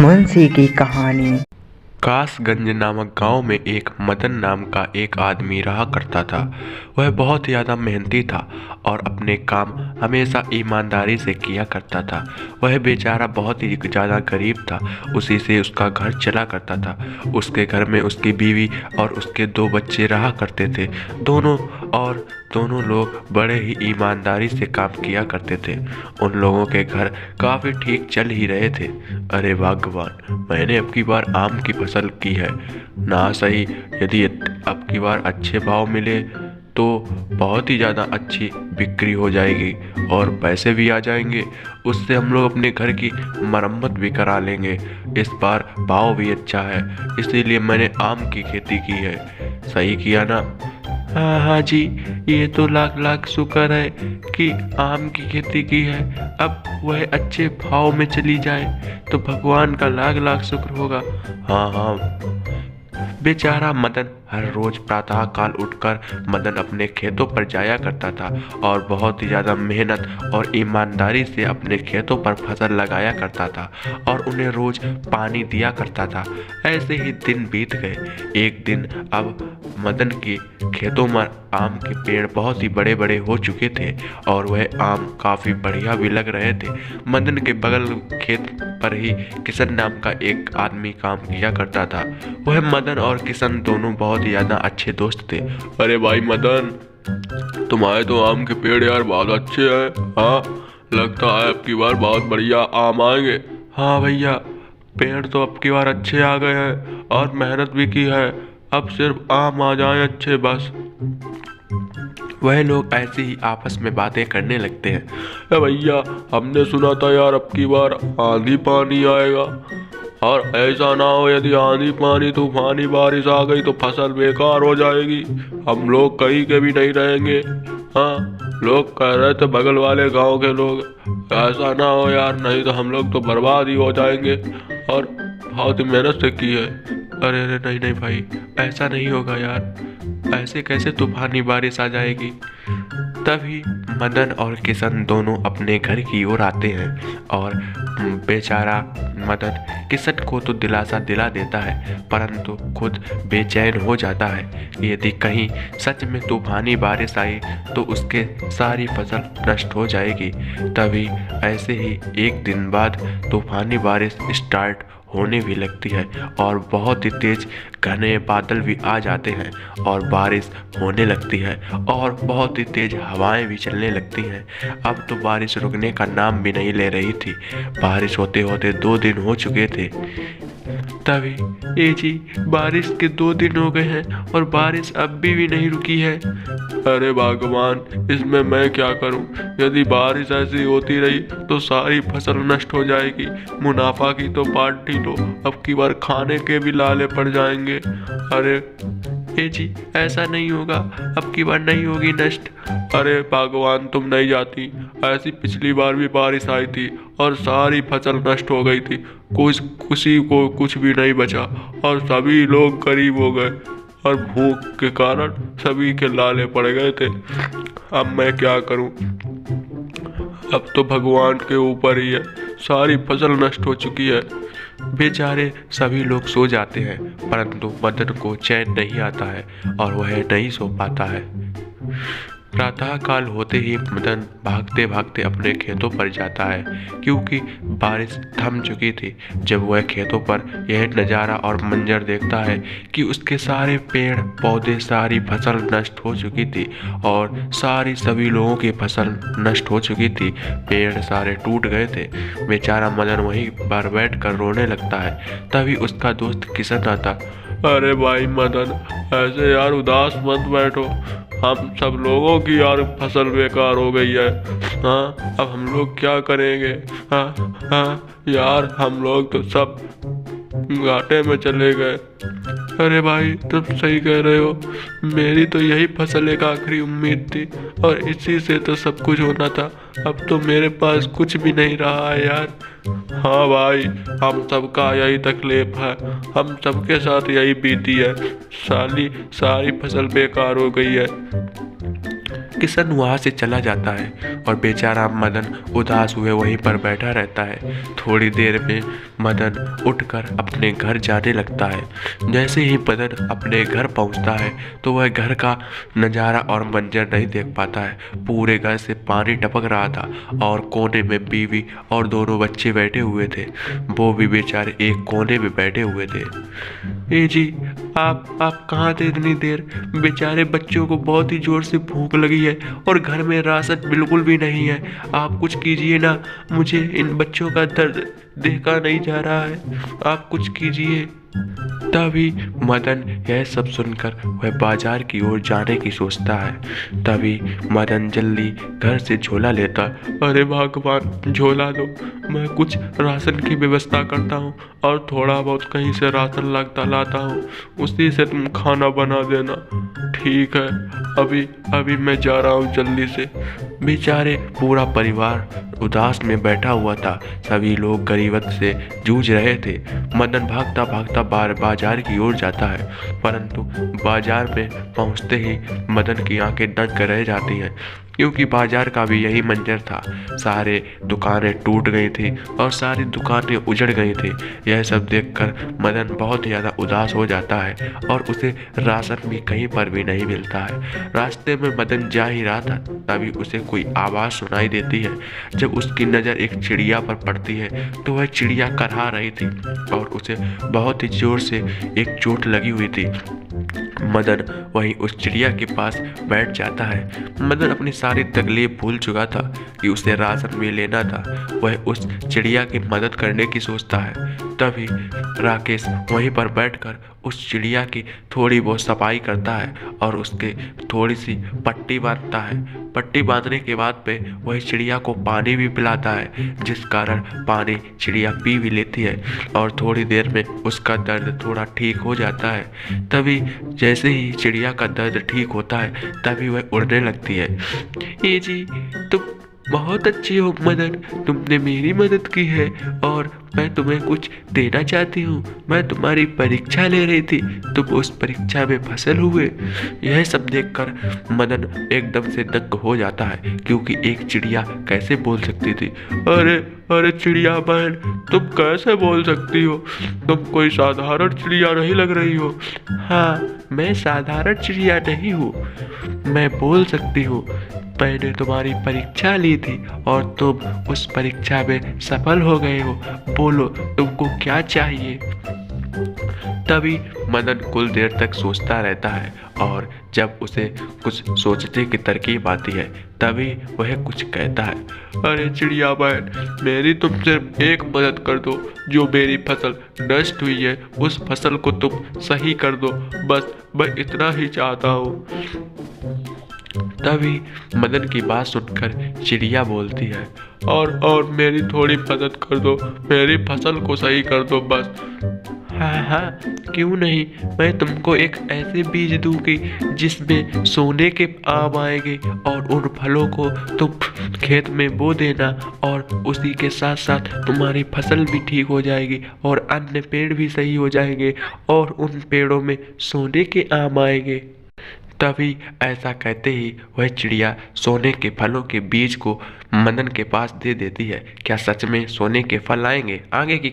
मुंशी की कहानी। कासगंज नामक गांव में एक मदन नाम का एक आदमी रहा करता था। वह बहुत ज़्यादा मेहनती था और अपने काम हमेशा ईमानदारी से किया करता था। वह बेचारा बहुत ही ज़्यादा गरीब था, उसी से उसका घर चला करता था। उसके घर में उसकी बीवी और उसके 2 बच्चे रहा करते थे। दोनों लोग बड़े ही ईमानदारी से काम किया करते थे। उन लोगों के घर काफ़ी ठीक चल ही रहे थे। अरे भगवान, मैंने अब की बार आम की फसल की है ना सही। यदि अब की बार अच्छे भाव मिले तो बहुत ही ज़्यादा अच्छी बिक्री हो जाएगी और पैसे भी आ जाएंगे। उससे हम लोग अपने घर की मरम्मत भी करा लेंगे। इस बार भाव भी अच्छा है, इसीलिए मैंने आम की खेती की है। सही किया ना? हाँ हाँ जी, ये तो लाख लाख शुक्र है कि आम की खेती की है। अब वह अच्छे भाव में चली जाए तो भगवान का लाख लाख शुक्र होगा। हाँ हाँ। बेचारा मदन हर रोज प्रातः काल उठकर मदन अपने खेतों पर जाया करता था और बहुत ही ज़्यादा मेहनत और ईमानदारी से अपने खेतों पर फसल लगाया करता था और उन्हें रोज पानी दिया करता था। ऐसे ही दिन बीत गए। एक दिन अब मदन के खेतों में आम के पेड़ बहुत ही बड़े बड़े हो चुके थे और वह आम काफ़ी बढ़िया भी लग रहे थे। मदन के बगल खेत पर ही किशन नाम का एक आदमी काम किया करता था। वह मदन और किशन दोनों बहुत ही ज़्यादा अच्छे दोस्त थे। अरे भाई मदन, तुम्हारे तो आम के पेड़ यार बहुत अच्छे हैं। हाँ, लगता है अब की बार बहुत बढ़िया आम आएंगे। हाँ भैया, पेड़ तो अब की बार अच्छे आ गए हैं और मेहनत भी की है। अब सिर्फ आम आ जाएं अच्छे बस। वह लोग ऐसे ही आपस में बातें करने लगते हैं। अरे भैया, हमने सुना था यार अब की बार आंधी पानी आएगा, और ऐसा ना हो यदि आंधी पानी तूफानी बारिश आ गई तो फसल बेकार हो जाएगी। हम लोग कहीं के भी नहीं रहेंगे। हाँ, लोग कह रहे थे बगल वाले गांव के लोग, ऐसा ना हो यार, नहीं तो हम लोग तो बर्बाद ही हो जाएंगे और बहुत ही मेहनत से की है। अरे अरे नहीं नहीं भाई, ऐसा नहीं होगा यार, ऐसे कैसे तूफानी बारिश आ जाएगी। तभी मदन और किशन दोनों अपने घर की ओर आते हैं और बेचारा मदन किशन को तो दिलासा दिला देता है, परंतु खुद बेचैन हो जाता है कि यदि कहीं सच में तूफानी बारिश आई तो उसके सारी फसल नष्ट हो जाएगी। तभी ऐसे ही एक दिन बाद तूफानी बारिश स्टार्ट होने भी लगती है और बहुत ही तेज घने बादल भी आ जाते हैं और बारिश होने लगती है और बहुत ही तेज हवाएं भी चलने लगती हैं। अब तो बारिश रुकने का नाम भी नहीं ले रही थी। बारिश होते होते 2 दिन हो चुके थे। तभी ए जी, बारिश के 2 दिन हो गए हैं और बारिश अब भी नहीं रुकी है। अरे भगवान, इसमें मैं क्या करूं? यदि बारिश ऐसी होती रही तो सारी फसल नष्ट हो जाएगी। मुनाफा की तो पार्टी लो, अब की बार खाने के भी लाले पड़ जाएंगे। अरे ए जी, ऐसा नहीं होगा, अब की बार नहीं होगी नष्ट। अरे भगवान, तुम नहीं जाती, ऐसी पिछली बार भी बारिश आई थी और सारी फसल नष्ट हो गई थी। किसी को कुछ भी नहीं बचा और सभी लोग गरीब हो गए और भूख के कारण सभी के लाले पड़ गए थे। अब मैं क्या करूं? अब तो भगवान के ऊपर ही है, सारी फसल नष्ट हो चुकी है। बेचारे सभी लोग सो जाते हैं, परंतु मदन को चैन नहीं आता है और वह नहीं सो पाता है। प्रातः काल होते ही मदन भागते भागते अपने खेतों पर जाता है, क्योंकि बारिश थम चुकी थी। जब वह खेतों पर यह नज़ारा और मंजर देखता है कि उसके सारे पेड़ पौधे सारी फसल नष्ट हो चुकी थी और सभी लोगों की फसल नष्ट हो चुकी थी, पेड़ सारे टूट गए थे। बेचारा मदन वहीं पर बैठ कर रोने लगता है। तभी उसका दोस्त किशन आता। अरे भाई मदन, ऐसे यार उदास मत बैठो, हम सब लोगों की यार फसल बेकार हो गई है। हाँ, अब हम लोग क्या करेंगे? हाँ हाँ यार, हम लोग तो सब घाटे में चले गए। अरे भाई, तुम सही कह रहे हो, मेरी तो यही फसल एक आखिरी उम्मीद थी और इसी से तो सब कुछ होना था। अब तो मेरे पास कुछ भी नहीं रहा है यार। हाँ भाई, हम सबका यही तकलीफ है, हम सबके साथ यही बीती है। सारी फसल बेकार हो गई है। किशन वहाँ से चला जाता है और बेचारा मदन उदास हुए वहीं पर बैठा रहता है। थोड़ी देर में मदन उठकर अपने घर जाने लगता है। जैसे ही मदन अपने घर पहुँचता है तो वह घर का नज़ारा और मंजर नहीं देख पाता है। पूरे घर से पानी टपक रहा था और कोने में बीवी और दोनों बच्चे बैठे हुए थे। वो भी बेचारे एक कोने में बैठे हुए थे। ए जी, आप कहाँ थे इतनी देर? बेचारे बच्चों को बहुत ही जोर से भूख लगी है और घर में राशन बिल्कुल भी नहीं है। आप कुछ कीजिए ना, मुझे इन बच्चों का दर्द देखा नहीं जा रहा है, आप कुछ कीजिए। तभी मदन यह सब सुनकर वह बाजार की ओर जाने की सोचता है। तभी मदन जल्दी घर से झोला लेता। अरे भगवान, झोला दो, मैं कुछ राशन की व्यवस्था करता हूँ और थोड़ा बहुत कहीं से राशन लाता हूँ, उसी से तुम खाना बना देना। ठीक है, अभी मैं जा रहा हूँ जल्दी से। बेचारे पूरा परिवार उदास में बैठा हुआ था। सभी लोग गरीबत से जूझ रहे थे। मदन भागता भागता बाजार की ओर जाता है, परंतु बाजार में पहुंचते ही मदन की आंखें दंग कर रह जाती हैं, क्योंकि बाजार का भी यही मंजर था। सारे दुकानें टूट गई थी और सारी दुकानें उजड़ गई थी। यह सब देखकर मदन बहुत ज़्यादा उदास हो जाता है और उसे राशन भी कहीं पर भी नहीं मिलता है। रास्ते में मदन जा ही रहा था, तभी उसे कोई आवाज़ सुनाई देती है। जब उसकी नज़र एक चिड़िया पर पड़ती है तो वह चिड़िया करहा रही थी और उसे बहुत ही जोर से एक चोट लगी हुई थी। मदन वहीं उस चिड़िया के पास बैठ जाता है। मदन अपनी सारी तकलीफ भूल चुका था कि उसे राशन भी लेना था। वह उस चिड़िया की मदद करने की सोचता है। तभी राकेश वहीं पर बैठकर उस चिड़िया की थोड़ी बहुत सफाई करता है और उसके थोड़ी सी पट्टी बांधता है। पट्टी बांधने के बाद पे वह चिड़िया को पानी भी पिलाता है, जिस कारण पानी चिड़िया पी भी लेती है और थोड़ी देर में उसका दर्द थोड़ा ठीक हो जाता है। तभी जैसे ही चिड़िया का दर्द ठीक होता है तभी वह उड़ने लगती है। ये जी, तुम बहुत अच्छी हो मदन, तुमने मेरी मदद की है और मैं तुम्हें कुछ देना चाहती हूँ। मैं तुम्हारी परीक्षा ले रही थी, तुम उस परीक्षा में फसल हुए। यह सब देखकर मदन एकदम से दंग हो जाता है, क्योंकि एक चिड़िया कैसे बोल सकती थी। अरे चिड़िया बहन, तुम कैसे बोल सकती हो? तुम कोई साधारण चिड़िया नहीं लग रही हो। हाँ, मैं साधारण चिड़िया नहीं हूँ, मैं बोल सकती हूँ। मैंने तुम्हारी परीक्षा ली थी और तुम उस परीक्षा में सफल हो गए हो। बोलो, तुमको क्या चाहिए? तभी मदन कुछ देर तक सोचता रहता है और जब उसे कुछ सोचने की तरकीब आती है तभी वह कुछ कहता है। अरे चिड़िया बहन, मेरी तुम सिर्फ एक मदद कर दो। जो मेरी फसल नष्ट हुई है उस फसल को तुम सही कर दो, बस मैं इतना ही चाहता हूँ। तभी मदन की बात सुनकर चिड़िया बोलती है, और मेरी थोड़ी मदद कर दो, मेरी फसल को सही कर दो बस। हाँ, क्यों नहीं, मैं तुमको एक ऐसे बीज दूंगी जिसमें सोने के आम आएंगे और उन फलों को तुम खेत में बो देना और उसी के साथ साथ तुम्हारी फसल भी ठीक हो जाएगी और अन्य पेड़ भी सही हो जाएंगे और उन पेड़ों में सोने के आम आएंगे। तभी ऐसा कहते ही वह चिड़िया सोने के फलों के बीज को मदन के पास दे देती है। क्या सच में सोने के फल आएंगे? आगे की